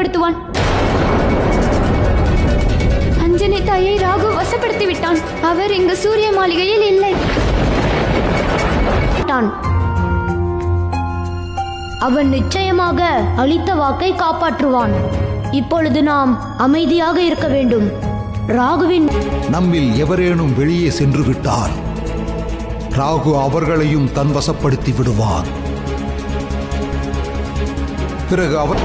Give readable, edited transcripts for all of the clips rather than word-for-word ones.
ஏற்படுத்துவான். அஞ்சனை தாயை ராகு வசப்படுத்தி விட்டான். அவர் இங்கு சூரிய மாளிகையில் இல்லை. அவன் நிச்சயமாக அளித்த வாக்கை காப்பாற்றுவான். இப்பொழுது நாம் அமைதியாக இருக்க வேண்டும். ராகுவின் நம்மில் எவரேனும் வெளியே சென்று விட்டால் ராகு அவர்களையும் தன் வசப்படுத்தி விடுவான். பிறகு அவர்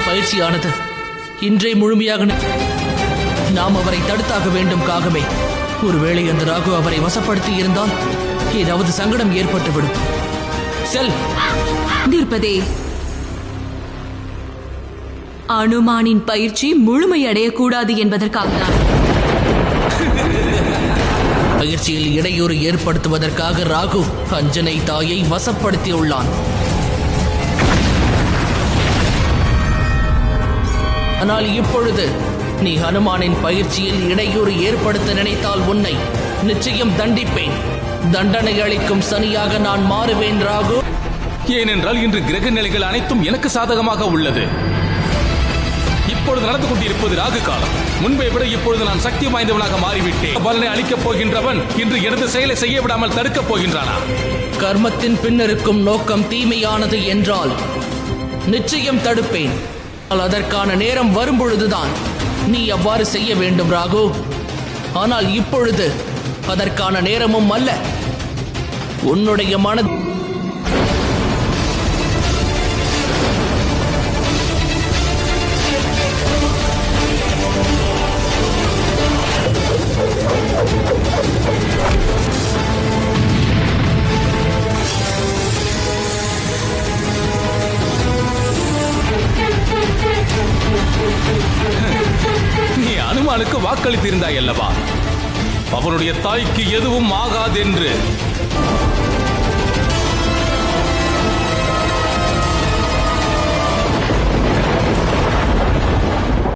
பயிற்சியானது இன்றே முழுமையாக நாம் அவரை தடுத்தாக வேண்டும். காகமே, ஒருவேளை அந்த ராகு அவரை வசப்படுத்தி இருந்தால் ஏதாவது சங்கடம் ஏற்பட்டுவிடும். செல். நிற்பதே, அனுமானின் பயிற்சி முழுமையடையக்கூடாது என்பதற்காக தான். பயிற்சியில் இடையூறு ஏற்படுத்துவதற்காக ராகு அஞ்சனை தாயை வசப்படுத்தியுள்ளான். ஆனால் இப்பொழுது நீ ஹனுமானின் பயிற்சியில் இடையூறு ஏற்படுத்த நினைத்தால் உன்னை நிச்சயம் தண்டிப்பேன். தண்டனை அளிக்கும் சனியாக நான் மாறுவேன் ராகு. ஏனென்றால் இன்று கிரக நிலைகள் அனைத்தும் எனக்கு சாதகமாக உள்ளது. இப்பொழுது நடந்து கொண்டிருப்பது ராகு காலம். முன்பை விட இப்பொழுது நான் சக்தி வாய்ந்தவனாக மாறிவிட்டேன். பலனை அளிக்கப் போகின்றவன் இன்று எனது செயலை செய்ய விடாமல் தடுக்கப் போகின்றானா? கர்மத்தின் பின்னிருக்கும் நோக்கம் தீமையானது என்றால் நிச்சயம் தடுப்பேன். அதற்கான நேரம் வரும்பொழுதுதான் நீ அவ்வாறு செய்ய வேண்டும் ராகு. ஆனால் இப்பொழுது அதற்கான நேரமும் அல்ல. உன்னுடைய மனது நீ அனுமானுக்கு வாக்களித்திருந்தாய் அல்லவா? அவனுடைய தாய்க்கு எதுவும் ஆகாதென்று.